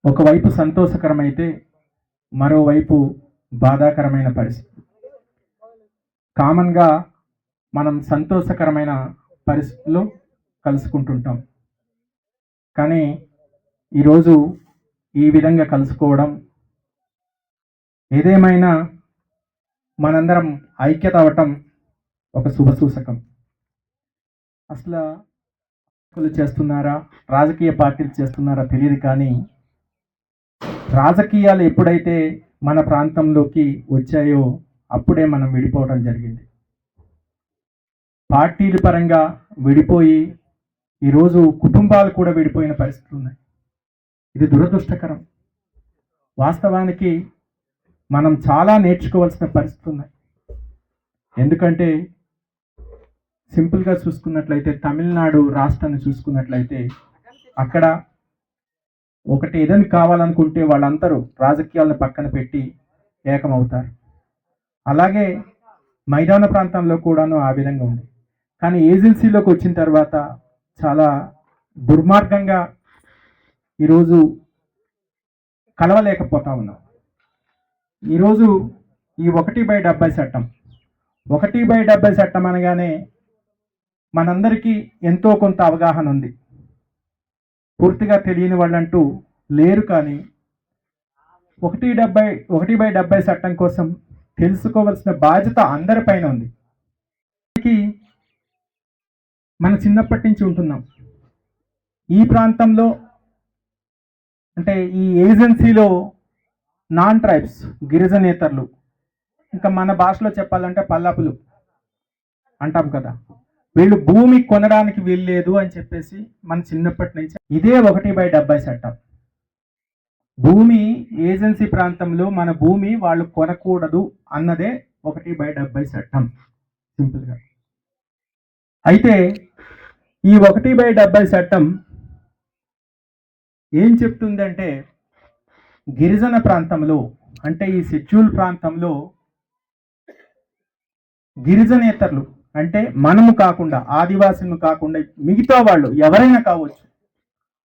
ఒకవైపు సంతోషకరమైతే మరోవైపు బాధాకరమైన పరిస్థితి. కామన్గా మనం సంతోషకరమైన పరిస్థితుల్లో కలుసుకుంటుంటాం, కానీ ఈరోజు ఈ విధంగా కలుసుకోవడం, ఏదేమైనా మనందరం ఐక్యత అవ్వటం ఒక శుభసూచకం. అసలు చేస్తున్నారా, రాజకీయ పార్టీలు చేస్తున్నారా తెలియదు, కానీ రాజకీయాలు ఎప్పుడైతే మన ప్రాంతంలోకి వచ్చాయో అప్పుడే మనం విడిపోవడం జరిగింది. పార్టీల పరంగా విడిపోయి ఈరోజు కుటుంబాలు కూడా విడిపోయిన పరిస్థితులు ఉన్నాయి. ఇది దురదృష్టకరం. వాస్తవానికి మనం చాలా నేర్చుకోవాల్సిన పరిస్థితులు ఉన్నాయి. ఎందుకంటే సింపుల్గా చూసుకున్నట్లయితే తమిళనాడు రాష్ట్రాన్ని చూసుకున్నట్లయితే అక్కడ ఒకటి ఏదైనా కావాలనుకుంటే వాళ్ళందరూ రాజకీయాలను పక్కన పెట్టి ఏకమవుతారు. అలాగే మైదాన ప్రాంతంలో కూడాను ఆ విధంగా ఉంది. కానీ ఏజెన్సీలోకి వచ్చిన తర్వాత చాలా దుర్మార్గంగా ఈరోజు కలవలేకపోతా ఉన్నాం. ఈరోజు ఈ 1/70 చట్టం 1/70 చట్టం అనగానే మనందరికీ ఎంతో కొంత అవగాహన ఉంది. పూర్తిగా తెలియని వాళ్ళంటూ లేరు, కానీ 1/70 చట్టం కోసం తెలుసుకోవాల్సిన బాధ్యత అందరిపైన ఉంది. మన చిన్నప్పటి నుంచి ఉంటున్నాం ఈ ప్రాంతంలో. అంటే ఈ ఏజెన్సీలో నాన్ ట్రైబ్స్, గిరిజనేతరులు, ఇంకా మన భాషలో చెప్పాలంటే పల్లాపులు అంటాం కదా, వీళ్ళు భూమి కొనడానికి వీల్లేదు అని చెప్పేసి మన చిన్నప్పటి నుంచి ఇదే 1/70 చట్టం. భూమి ఏజెన్సీ ప్రాంతంలో మన భూమి వాళ్ళు కొనకూడదు అన్నదే 1/70 చట్టం సింపుల్గా. అయితే ఈ 1/70 చట్టం ఏం చెప్తుందంటే గిరిజన ప్రాంతంలో, అంటే ఈ షెడ్యూల్ ప్రాంతంలో గిరిజనేతరులు అంటే మనము కాకుండా, ఆదివాసులు కాకుండా మిగతా వాళ్ళు ఎవరైనా కావచ్చు,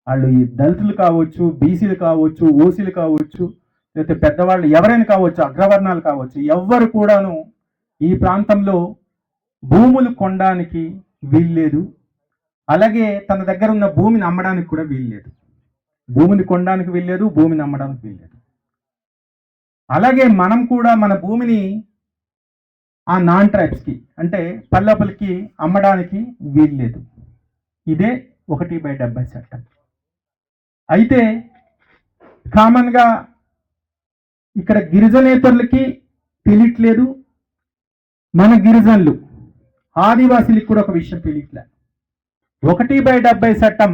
వాళ్ళు ఈ దళితులు కావచ్చు, బీసీలు కావచ్చు, ఓసీలు కావచ్చు, లేకపోతే పెద్దవాళ్ళు ఎవరైనా కావచ్చు, అగ్రవర్ణాలు కావచ్చు, ఎవ్వరు కూడాను ఈ ప్రాంతంలో భూములు కొనడానికి వీల్లేదు. అలాగే తన దగ్గర ఉన్న భూమిని అమ్మడానికి కూడా వీల్లేదు. భూమిని కొనడానికి వీల్లేదు, భూమిని అమ్మడానికి వీల్లేదు. అలాగే మనం కూడా మన భూమిని ఆ నాన్ ట్రైబ్స్కి అంటే పల్లపులకి అమ్మడానికి వీల్లేదు. ఇదే 1/70 చట్టం. అయితే కామన్గా ఇక్కడ గిరిజనేతరులకి తెలియట్లేదు, మన గిరిజనులు ఆదివాసీలకు కూడా ఒక విషయం తెలియట్లేదు. 1/70 చట్టం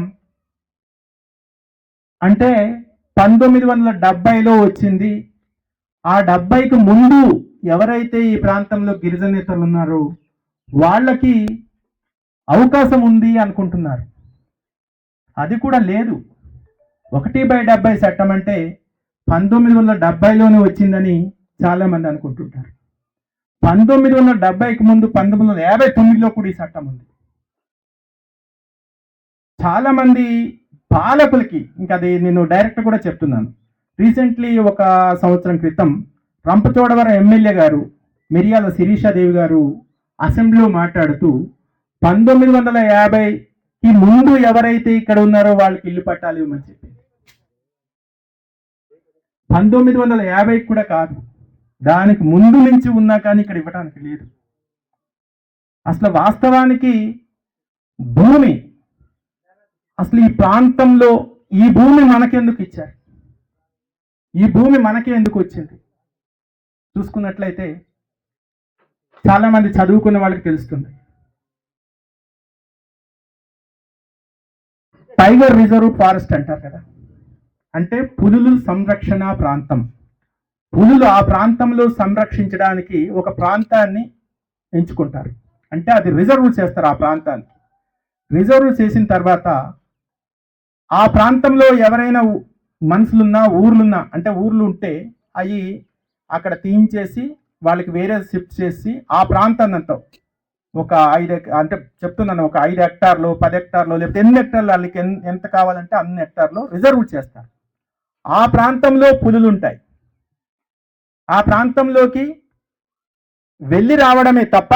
అంటే 1970లో వచ్చింది. ఆ 70కి ముందు ఎవరైతే ఈ ప్రాంతంలో గిరిజనేతలు ఉన్నారో వాళ్ళకి అవకాశం ఉంది అనుకుంటున్నారు. అది కూడా లేదు. 1/70 చట్టం అంటే 1970లోనే వచ్చిందని చాలామంది అనుకుంటుంటారు. 1970కి ముందు 1959లో కూడా ఈ చట్టం ఉంది. చాలామంది పాలకులకి, ఇంకా అది నేను డైరెక్ట్ కూడా చెప్తున్నాను, రీసెంట్లీ ఒక సంవత్సరం క్రితం రంపచోడవరం ఎమ్మెల్యే గారు మిరియాల శిరీషాదేవి గారు అసెంబ్లీలో మాట్లాడుతూ 1950కి ముందు ఎవరైతే ఇక్కడ ఉన్నారో వాళ్ళకి ఇల్లు పట్టాలి ఇవ్వమని చెప్పింది. 1950కి కూడా కాదు, దానికి ముందు నుంచి ఉన్నా కానీ ఇక్కడ ఇవ్వడానికి లేదు. అసలు వాస్తవానికి భూమి, అసలు ఈ ప్రాంతంలో ఈ భూమి మనకెందుకు ఇచ్చారు, ఈ భూమి మనకి ఎందుకు వచ్చింది చూసుకున్నట్లయితే చాలా మంది చదువుకున్న వాళ్ళకి తెలుస్తుంది. టైగర్ రిజర్వ్ ఫారెస్ట్ అంటారు కదా, అంటే పులులు సంరక్షణ ప్రాంతం. పులులు ఆ ప్రాంతంలో సంరక్షించడానికి ఒక ప్రాంతాన్ని ఎంచుకుంటారు, అంటే అది రిజర్వ్ చేస్తారు. ఆ ప్రాంతాన్ని రిజర్వ్ చేసిన తర్వాత ఆ ప్రాంతంలో ఎవరైనా మనుషులున్నా ఊర్లున్నా అంటే ఊర్లు ఉంటే అవి అక్కడ తీయించేసి వాళ్ళకి వేరే షిఫ్ట్ చేసి ఆ ప్రాంతాన్ని అంతా ఒక 5 అంటే చెప్తున్నాను, ఒక 5 హెక్టార్లు 10 హెక్టార్లు లేకపోతే ఎన్ని హెక్టార్లు వాళ్ళకి ఎంత కావాలంటే అన్ని హెక్టార్లు రిజర్వ్ చేస్తారు. ఆ ప్రాంతంలో పులులు ఉంటాయి. ఆ ప్రాంతంలోకి వెళ్ళి రావడమే తప్ప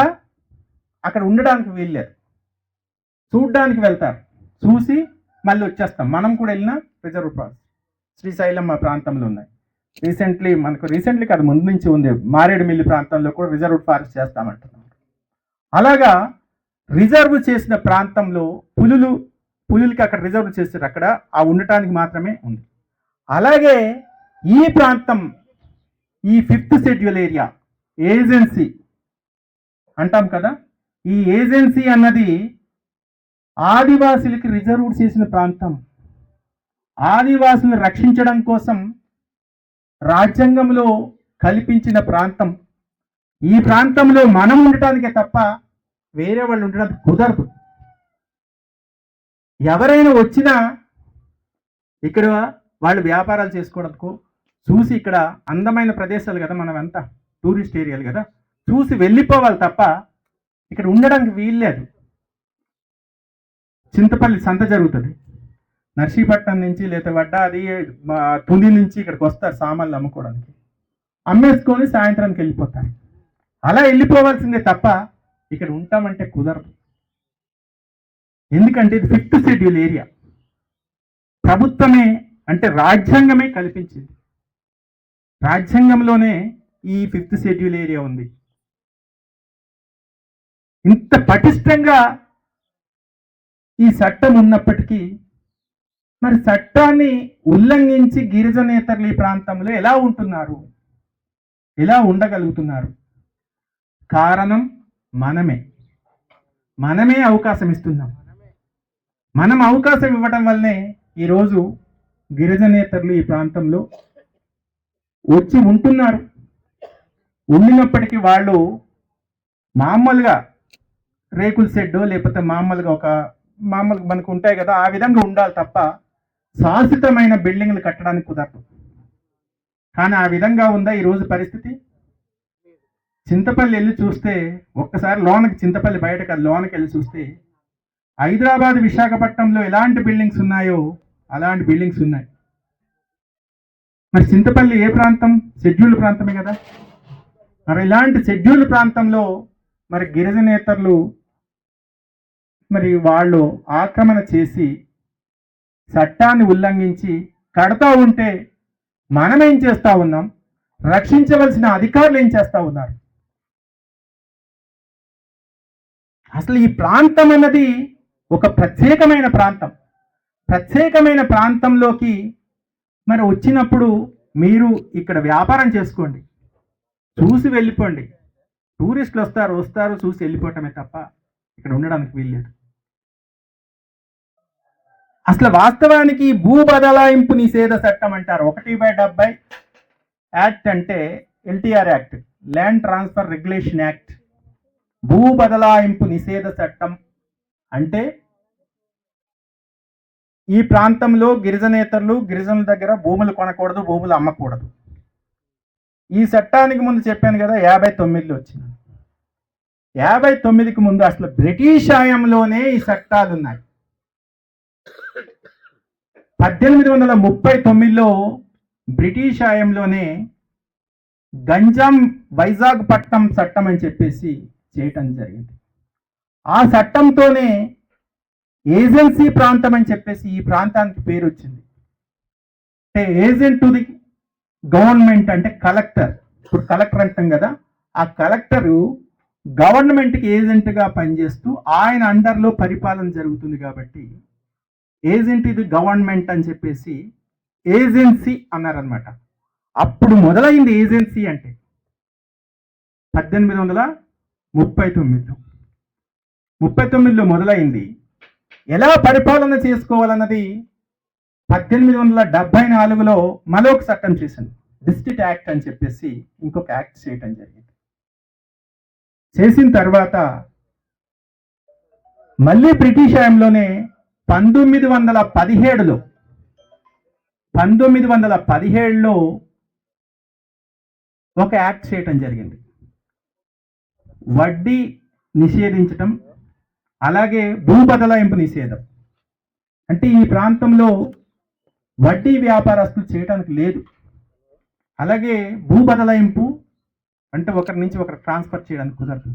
అక్కడ ఉండడానికి వీల్లేదు. చూడ్డానికి వెళ్తారు, చూసి మళ్ళీ వచ్చేస్తాం. మనం కూడా వెళ్ళిన రిజర్వ్ ఫారెస్ట్ శ్రీశైలం మా ప్రాంతంలో ఉన్నాయి. రీసెంట్లీ కాదు, ముందు నుంచి ఉంది. మారేడుమిల్లి ప్రాంతంలో కూడా రిజర్వ్ ఫారెస్ట్ చేస్తామంటున్నారు. అలాగా రిజర్వ్ చేసిన ప్రాంతంలో పులులకి అక్కడ రిజర్వ్ చేస్తారు, అక్కడ ఆ ఉండటానికి మాత్రమే ఉంది. అలాగే ఈ ప్రాంతం, ఈ 5th షెడ్యూల్ ఏరియా ఏజెన్సీ అంటాం కదా, ఈ ఏజెన్సీ అన్నది ఆదివాసులకి రిజర్వ్ చేసిన ప్రాంతం. ఆదివాసులను రక్షించడం కోసం రాజ్యాంగంలో కల్పించిన ప్రాంతం. ఈ ప్రాంతంలో మనం ఉండటానికే తప్ప వేరే వాళ్ళు ఉండడానికి కుదరదు. ఎవరైనా వచ్చినా ఇక్కడ వాళ్ళు వ్యాపారాలు చేసుకోవడానికి చూసి, ఇక్కడ అందమైన ప్రదేశాలు కదా, మనం ఎంత టూరిస్ట్ ఏరియాలు కదా, చూసి వెళ్ళిపోవాలి తప్ప ఇక్కడ ఉండడానికి వీల్లేదు. చింతపల్లి సంత జరుగుతుంది, నర్సీపట్నం నుంచి లేదా వడ్డాది తుని నుంచి ఇక్కడికి వస్తారు సామాన్లు అమ్ముకోవడానికి. అమ్మేసుకొని సాయంత్రానికి వెళ్ళిపోతారు. అలా వెళ్ళిపోవాల్సిందే తప్ప ఇక్కడ ఉంటామంటే కుదరదు. ఎందుకంటే ఇది 5th షెడ్యూల్ ఏరియా. ప్రభుత్వమే అంటే రాజ్యాంగమే కల్పించింది. రాజ్యాంగంలోనే ఈ 5th షెడ్యూల్ ఏరియా ఉంది. ఇంత పటిష్టంగా ఈ చట్టం ఉన్నప్పటికీ మరి చట్టాన్ని ఉల్లంఘించి గిరిజనేతరులు ఈ ప్రాంతంలో ఎలా ఉంటున్నారు, ఎలా ఉండగలుగుతున్నారు? కారణం మనమే అవకాశం ఇస్తున్నాం. మనం అవకాశం ఇవ్వడం వల్లనే ఈరోజు గిరిజనేతరులు ఈ ప్రాంతంలో వచ్చి ఉంటున్నారు. ఉండినప్పటికీ వాళ్ళు మామూలుగా రేకుల షెడ్డో లేకపోతే మామూలుగా మనకు ఉంటాయి కదా, ఆ విధంగా ఉండాలి తప్ప శాశ్వతమైన బిల్డింగ్లు కట్టడానికి కుదరదు. కానీ ఆ విధంగా ఉందా ఈరోజు పరిస్థితి? చింతపల్లి వెళ్ళి చూస్తే, ఒక్కసారి లోనకి, చింతపల్లి బయట కాదు లోనకి వెళ్ళి చూస్తే, హైదరాబాద్ విశాఖపట్నంలో ఎలాంటి బిల్డింగ్స్ ఉన్నాయో అలాంటి బిల్డింగ్స్ ఉన్నాయి. మరి చింతపల్లి ఏ ప్రాంతం? షెడ్యూల్డ్ ప్రాంతమే కదా. మరి ఇలాంటి షెడ్యూల్డ్ ప్రాంతంలో మరి గిరిజనేతరులు మరి వాళ్ళు ఆక్రమణ చేసి చట్టాన్ని ఉల్లంఘించి కడతా ఉంటే మనం ఏం చేస్తా ఉన్నాం? రక్షించవలసిన అధికారులు ఏం చేస్తా ఉన్నారు? అసలు ఈ ప్రాంతం అన్నది ఒక ప్రత్యేకమైన ప్రాంతం. ప్రత్యేకమైన ప్రాంతంలోకి మరి వచ్చినప్పుడు మీరు ఇక్కడ వ్యాపారం చేసుకోండి, చూసి వెళ్ళిపోండి. టూరిస్టులు వస్తారు చూసి వెళ్ళిపోవటమే తప్ప ఇక్కడ ఉండడానికి వీల్లేదు. అసలు వాస్తవానికి భూ బదలాయింపు నిషేధ చట్టం అంటారు. 1/70 యాక్ట్ అంటే LTR act, land transfer regulation act. భూ బదలాయింపు నిషేధ చట్టం అంటే ఈ ప్రాంతంలో గిరిజనేతరులు గిరిజనుల దగ్గర భూములు కొనకూడదు, భూములు అమ్మకూడదు. ఈ చట్టానికి ముందు చెప్పాను కదా 59లో వచ్చింది. 59కి ముందు అసలు బ్రిటిష్ హయాంలోనే ఈ చట్టాలు ఉన్నాయి. 1839లో బ్రిటిష్ హయాంలోనే గంజాం వైజాగ్ పట్టణం చట్టం అని చెప్పేసి చేయటం జరిగింది. ఆ చట్టంతోనే ఏజెన్సీ ప్రాంతం అని చెప్పేసి ఈ ప్రాంతానికి పేరు వచ్చింది. అంటే ఏజెంట్ టు ది గవర్నమెంట్ అంటే కలెక్టర్. ఇప్పుడు కలెక్టర్ అంటాం కదా, ఆ కలెక్టరు గవర్నమెంట్కి ఏజెంట్గా పనిచేస్తూ ఆయన అండర్లో పరిపాలన జరుగుతుంది కాబట్టి ఏజెంట్ ఇది గవర్నమెంట్ అని చెప్పేసి ఏజెన్సీ అన్నారనమాట. అప్పుడు మొదలైంది ఏజెన్సీ అంటే 1839లో మొదలైంది. ఎలా పరిపాలన చేసుకోవాలన్నది 1874లో మరొక చట్టం చేసింది, డిస్ట్రిక్ట్ యాక్ట్ అని చెప్పేసి ఇంకొక యాక్ట్ చేయటం జరిగింది. చేసిన తర్వాత మళ్ళీ బ్రిటిష్ హయాంలోనే 1917లో 1917లో ఒక యాక్ట్ చేయటం జరిగింది. వడ్డీ నిషేధించటం, అలాగే భూ బదలాయింపు నిషేధం. అంటే ఈ ప్రాంతంలో వడ్డీ వ్యాపారస్తులు చేయడానికి లేదు. అలాగే భూ బదలాయింపు అంటే ఒకరి నుంచి ఒకరు ట్రాన్స్ఫర్ చేయడానికి కుదరదు.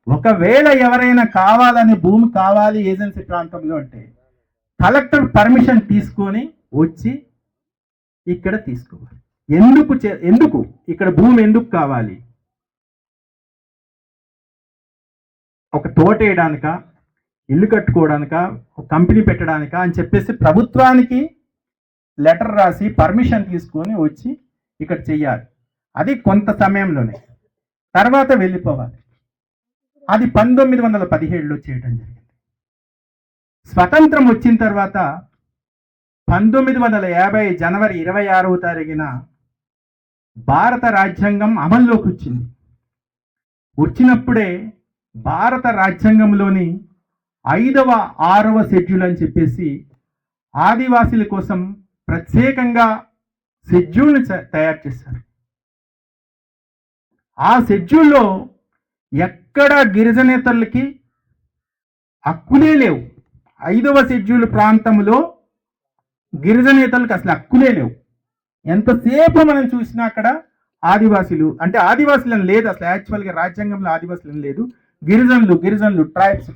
ఒకవేళ ఎవరైనా కావాలని భూమి కావాలి ఏజెన్సీ ప్రాంతంలో అంటే కలెక్టర్ పర్మిషన్ తీసుకొని వచ్చి ఇక్కడ తీసుకోవాలి. ఎందుకు ఇక్కడ భూమి ఎందుకు కావాలి? ఒక తోట వేయడానిక, ఇల్లు కట్టుకోవడానిక, ఒక కంపెనీ పెట్టడానిక అని చెప్పేసి ప్రభుత్వానికి లెటర్ రాసి పర్మిషన్ తీసుకొని వచ్చి ఇక్కడ చెయ్యాలి. అది కొంత సమయంలోనే, తర్వాత వెళ్ళిపోవాలి. అది 1917లో చేయడం జరిగింది. స్వతంత్రం వచ్చిన తర్వాత 1950 జనవరి 26వ తారీఖున భారత రాజ్యాంగం అమల్లోకి వచ్చింది. వచ్చినప్పుడే భారత రాజ్యాంగంలోని 5వ 6వ షెడ్యూల్ అని చెప్పేసి ఆదివాసీల కోసం ప్రత్యేకంగా షెడ్యూల్ని తయారు చేశారు. ఆ షెడ్యూల్లో ఎక్కడ గిరిజనేతలకి హక్కులే లేవు. 5వ షెడ్యూల్ ప్రాంతంలో గిరిజనేతలకు అసలు హక్కులే లేవు. ఎంతసేపు మనం చూసినా అక్కడ ఆదివాసీలు అంటే ఆదివాసీలను లేదు, అసలు యాక్చువల్గా రాజ్యాంగంలో ఆదివాసీలను లేదు. గిరిజనులు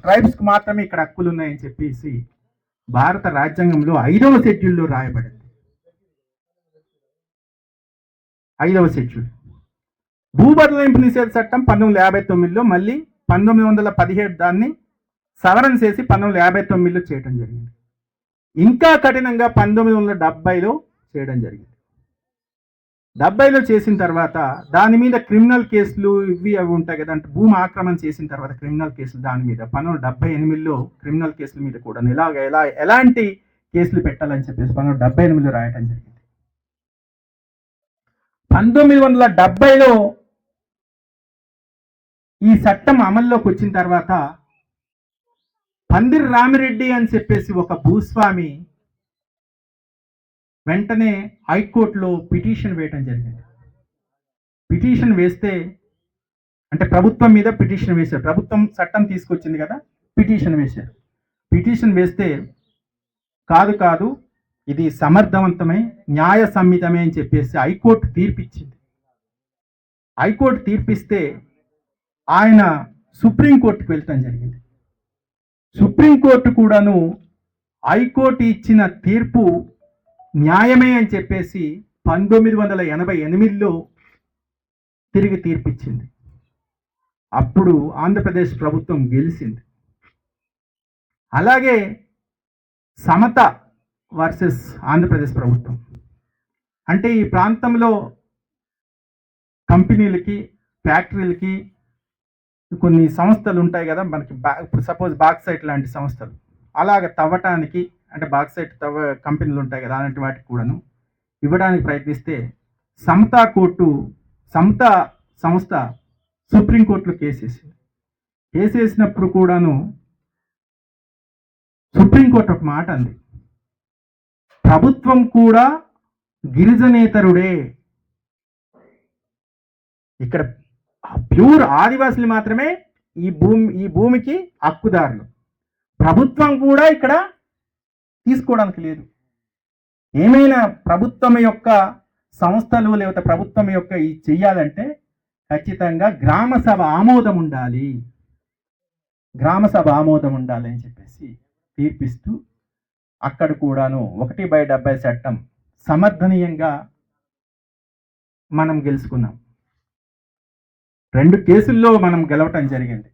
ట్రైబ్స్కి మాత్రమే ఇక్కడ హక్కులు ఉన్నాయని చెప్పేసి భారత రాజ్యాంగంలో 5వ షెడ్యూల్లో రాయబడింది. 5వ షెడ్యూల్. భూ బదలాయింపు నిషేధ చట్టం 1959లో, మళ్ళీ 1917 దాన్ని సవరణ చేసి 1959లో చేయడం జరిగింది. ఇంకా కఠినంగా 1970లో చేయడం జరిగింది. 70లో చేసిన తర్వాత దాని మీద క్రిమినల్ కేసులు అవి ఉంటాయి కదా, అంటే భూమి ఆక్రమణ చేసిన తర్వాత క్రిమినల్ కేసులు దాని మీద 1978లో క్రిమినల్ కేసుల మీద కూడా ఎలాంటి కేసులు పెట్టాలని చెప్పేసి 1978లో రాయటం జరిగింది. 1970లో ఈ చట్టం అమల్లోకి వచ్చిన తర్వాత పందిరి రామిరెడ్డి అని చెప్పేసి ఒక భూస్వామి వెంటనే హైకోర్టులో పిటిషన్ వేయటం జరిగింది. పిటిషన్ వేస్తే అంటే ప్రభుత్వం మీద పిటిషన్ వేశారు. ప్రభుత్వం చట్టం తీసుకొచ్చింది కదా, పిటిషన్ వేశారు. పిటిషన్ వేస్తే కాదు ఇది సమర్థవంతమై న్యాయ సంహితమే అని చెప్పేసి హైకోర్టు తీర్పిచ్చింది. హైకోర్టు తీర్పిస్తే ఆయన సుప్రీంకోర్టుకు వెళ్ళటం జరిగింది. సుప్రీంకోర్టు కూడాను హైకోర్టు ఇచ్చిన తీర్పు న్యాయమే అని చెప్పేసి 1988లో తిరిగి తీర్పిచ్చింది. అప్పుడు ఆంధ్రప్రదేశ్ ప్రభుత్వం గెలిచింది. అలాగే సమత వర్సెస్ ఆంధ్రప్రదేశ్ ప్రభుత్వం అంటే ఈ ప్రాంతంలో కంపెనీలకి, ఫ్యాక్టరీలకి కొన్ని సంస్థలు ఉంటాయి కదా మనకి, ఇప్పుడు సపోజ్ బాక్సైట్ లాంటి సంస్థలు అలాగ తవ్వటానికి అంటే బాక్సైట్ కంపెనీలు ఉంటాయి కదా అలాంటి వాటికి కూడాను ఇవ్వడానికి ప్రయత్నిస్తే సమతా సంస్థ సుప్రీంకోర్టులో కేసేసింది. కేసేసినప్పుడు కూడాను సుప్రీంకోర్టు ఒక మాట అంది, ప్రభుత్వం కూడా గిరిజనేతరుడే. ఇక్కడ ప్యూర్ ఆదివాసులు మాత్రమే ఈ భూమికి హక్కుదారులు. ప్రభుత్వం కూడా ఇక్కడ తీసుకోవడానికి లేదు. ఏమైనా ప్రభుత్వం యొక్క సంస్థలు లేకపోతే ప్రభుత్వం యొక్క ఈ చెయ్యాలంటే ఖచ్చితంగా గ్రామ సభ ఆమోదం ఉండాలి అని చెప్పేసి తీర్పిస్తూ అక్కడ కూడాను 1/70 చట్టం సమర్థనీయంగా మనం గెలుచుకున్నాం. 2 కేసుల్లో మనం గెలవటం జరిగింది.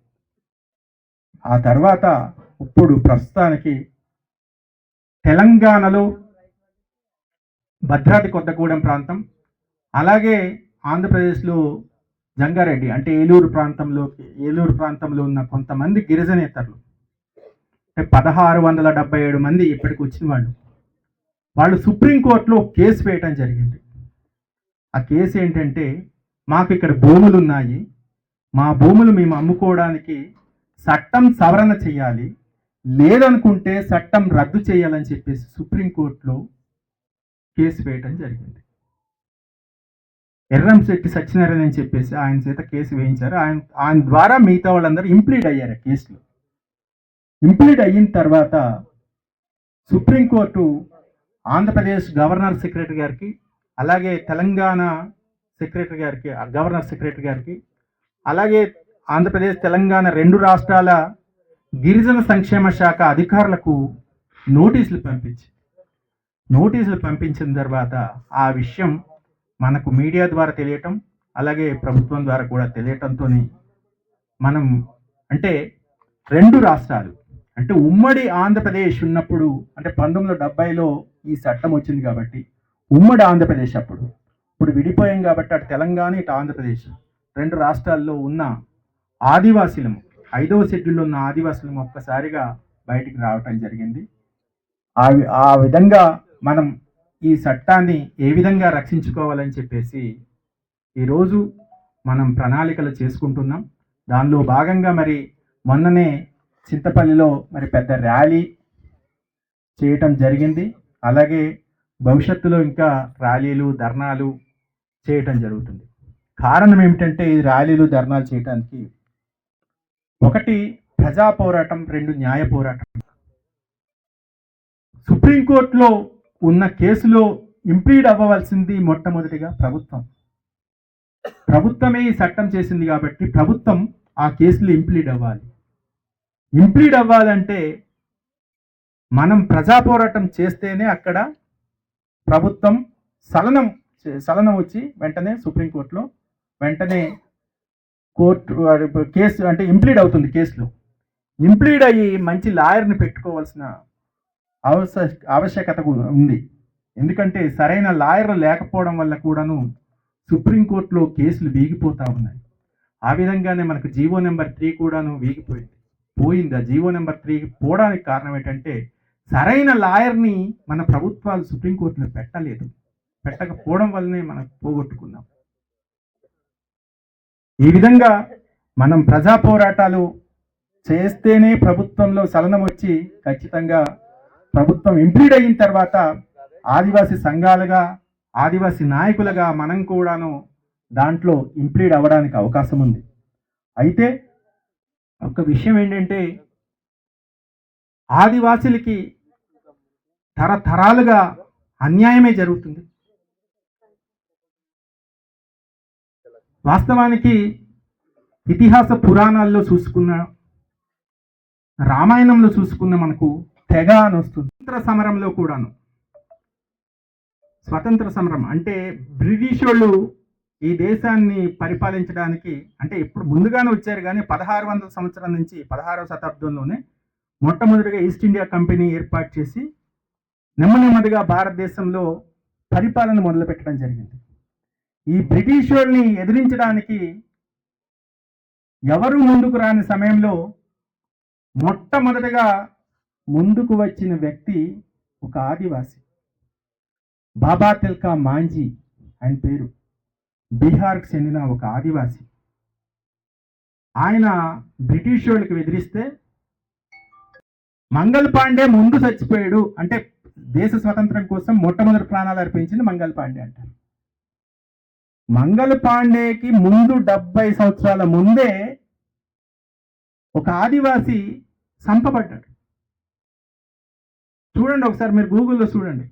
ఆ తర్వాత ఇప్పుడు ప్రస్తుతానికి తెలంగాణలో భద్రాద్రి కొత్తగూడెం ప్రాంతం, అలాగే ఆంధ్రప్రదేశ్లో జంగారెడ్డి అంటే ఏలూరు ప్రాంతంలో ఉన్న కొంతమంది గిరిజనేతరులు అంటే 1677 మంది ఇప్పటికి వచ్చిన వాళ్ళు సుప్రీంకోర్టులో కేసు వేయటం జరిగింది. ఆ కేసు ఏంటంటే, మాకు ఇక్కడ భూములు ఉన్నాయి, మా భూములు మేము అమ్ముకోవడానికి చట్టం సవరణ చేయాలి, లేదనుకుంటే చట్టం రద్దు చేయాలని చెప్పేసి సుప్రీంకోర్టులో కేసు వేయటం జరిగింది. ఎర్రంశెట్టి సత్యనారాయణ అని చెప్పేసి ఆయన చేత కేసు వేయించారు. ఆయన ద్వారా మిగతా వాళ్ళందరూ ఇంప్లీడ్ అయ్యారు కేసులో. ఇంప్లీడ్ అయిన తర్వాత సుప్రీంకోర్టు ఆంధ్రప్రదేశ్ గవర్నర్ సెక్రటరీ గారికి, అలాగే తెలంగాణ సెక్రటరీ గారికి, గవర్నర్ సెక్రటరీ గారికి, అలాగే ఆంధ్రప్రదేశ్ తెలంగాణ రెండు రాష్ట్రాల గిరిజన సంక్షేమ శాఖ అధికారులకు నోటీసులు పంపించిన తర్వాత ఆ విషయం మనకు మీడియా ద్వారా తెలియటం, అలాగే ప్రభుత్వం ద్వారా కూడా తెలియటంతో మనం అంటే రెండు రాష్ట్రాలు అంటే ఉమ్మడి ఆంధ్రప్రదేశ్ ఉన్నప్పుడు అంటే 1970లో ఈ చట్టం వచ్చింది కాబట్టి ఉమ్మడి ఆంధ్రప్రదేశ్ ఇప్పుడు విడిపోయాం కాబట్టి అటు తెలంగాణ ఇటు ఆంధ్రప్రదేశ్ రెండు రాష్ట్రాల్లో ఉన్న ఆదివాసీలము 5వ షెడ్యూల్లో ఉన్న ఆదివాసీలము ఒక్కసారిగా బయటికి రావటం జరిగింది. ఆ విధంగా మనం ఈ చట్టాన్ని ఏ విధంగా రక్షించుకోవాలని చెప్పేసి ఈరోజు మనం ప్రణాళికలు చేసుకుంటున్నాం. దానిలో భాగంగా మరి మొన్ననే చింతపల్లిలో మరి పెద్ద ర్యాలీ చేయటం జరిగింది. అలాగే భవిష్యత్తులో ఇంకా ర్యాలీలు ధర్నాలు చేయటం జరుగుతుంది. కారణం ఏమిటంటే ఈ ర్యాలీలు ధర్నాలు చేయడానికి ఒకటి ప్రజా పోరాటం, రెండు న్యాయ పోరాటం. సుప్రీంకోర్టులో ఉన్న కేసులో ఇంప్లీడ్ అవ్వవలసింది మొట్టమొదటిగా ప్రభుత్వమే ఈ చట్టం చేసింది కాబట్టి ప్రభుత్వం ఆ కేసులో ఇంప్లీడ్ అవ్వాలంటే మనం ప్రజా పోరాటం చేస్తేనే అక్కడ ప్రభుత్వం సలనం వచ్చి వెంటనే సుప్రీంకోర్టులో వెంటనే కేసు అంటే ఇంప్లీడ్ అవుతుంది. కేసులో ఇంప్లీడ్ అయ్యి మంచి లాయర్ని పెట్టుకోవాల్సిన ఆవశ్యకత ఉంది. ఎందుకంటే సరైన లాయర్లు లేకపోవడం వల్ల కూడాను సుప్రీంకోర్టులో కేసులు వీగిపోతూ ఉన్నాయి. ఆ విధంగానే మనకు జీవో నెంబర్ 3 కూడాను పోయింది. ఆ జీవో నెంబర్ 3 పోవడానికి కారణం ఏంటంటే సరైన లాయర్ని మన ప్రభుత్వాలు సుప్రీంకోర్టులో పెట్టకపోవడం వల్లనే మనం పోగొట్టుకున్నాం. ఈ విధంగా మనం ప్రజా పోరాటాలు చేస్తేనే ప్రభుత్వంలో చలనం వచ్చి ఖచ్చితంగా ప్రభుత్వం ఇంప్లీడ్ అయిన తర్వాత ఆదివాసీ సంఘాలుగా ఆదివాసీ నాయకులుగా మనం కూడాను దాంట్లో ఇంప్లీడ్ అవ్వడానికి అవకాశం ఉంది. అయితే ఒక విషయం ఏంటంటే ఆదివాసీలకి తరతరాలుగా అన్యాయమే జరుగుతుంది. వాస్తవానికి ఇతిహాస పురాణాల్లో చూసుకున్న, రామాయణంలో చూసుకున్న మనకు తెగ అని వస్తుంది. స్వతంత్ర సమరం అంటే బ్రిటిష్ వాళ్ళు ఈ దేశాన్ని పరిపాలించడానికి అంటే ఇప్పుడు ముందుగానే వచ్చారు, కానీ 1600 సంవత్సరం నుంచి 16వ శతాబ్దంలోనే మొట్టమొదటిగా ఈస్ట్ ఇండియా కంపెనీ ఏర్పాటు చేసి నెమ్మదిగా భారతదేశంలో పరిపాలన మొదలుపెట్టడం జరిగింది. ఈ బ్రిటిష్ వాళ్ళని ఎదిరించడానికి ఎవరు ముందుకు రాని సమయంలో మొట్టమొదటిగా ముందుకు వచ్చిన వ్యక్తి ఒక ఆదివాసి, బాబా తిల్కా మాంజీ ఆయన పేరు. బీహార్కి చెందిన ఒక ఆదివాసి. ఆయన బ్రిటిష్ వాళ్ళకి ఎదిరిస్తే మంగల్ పాండే ముందు చచ్చిపోయాడు. అంటే దేశ స్వతంత్రం కోసం మొట్టమొదటి ప్రాణాలు అర్పించింది మంగల్ పాండే అంటారు. మంగల్ పాండేకి ముందు 70 సంవత్సరాల ముందే ఒక ఆదివాసి చంపబడ్డాడు. చూడండి ఒకసారి, మీరు గూగుల్లో చూడండి,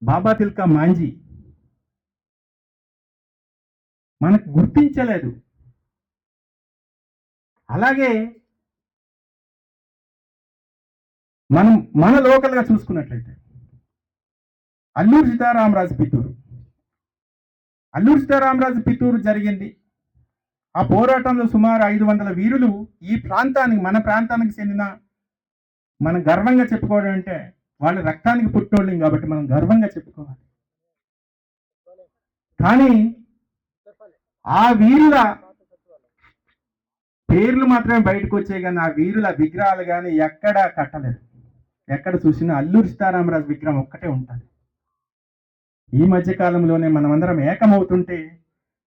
బాబా తిల్కా మాంజీ. మనకు గుర్తించలేదు. అలాగే మనం మన లోకల్గా చూసుకున్నట్లయితే అల్లూరి సీతారామరాజు పితూరు జరిగింది. ఆ పోరాటంలో సుమారు 500 వీరులు ఈ ప్రాంతానికి, మన ప్రాంతానికి చెందిన, మనం గర్వంగా చెప్పుకోవడం అంటే వాళ్ళ రక్తానికి పుట్టోళ్ళం కాబట్టి మనం గర్వంగా చెప్పుకోవాలి. కానీ ఆ వీరుల పేర్లు మాత్రమే బయటకు వచ్చాయి, కానీ ఆ వీరుల విగ్రహాలు కానీ ఎక్కడా కట్టలేదు. ఎక్కడ చూసినా అల్లూరి సీతారామరాజు విగ్రహం ఒక్కటే ఉంటుంది. ఈ మధ్య కాలంలోనే మనమందరం ఏకమవుతుంటే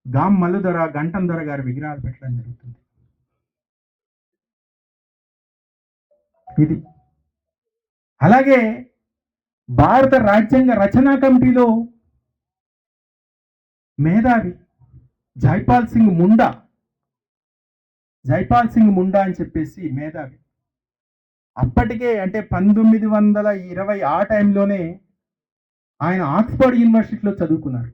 గాం మల్లుదొర, గంటం దొర గారి విగ్రహాలు పెట్టడం జరుగుతుంది. ఇది అలాగే భారత రాజ్యాంగ రచనా కమిటీలో మేధావి జైపాల్ సింగ్ ముండా, జైపాల్ సింగ్ ముండా అని చెప్పేసి మేధావి. అప్పటికే అంటే 1920 ఆ టైంలోనే ఆయన ఆక్స్ఫర్డ్ యూనివర్సిటీలో చదువుకున్నారు.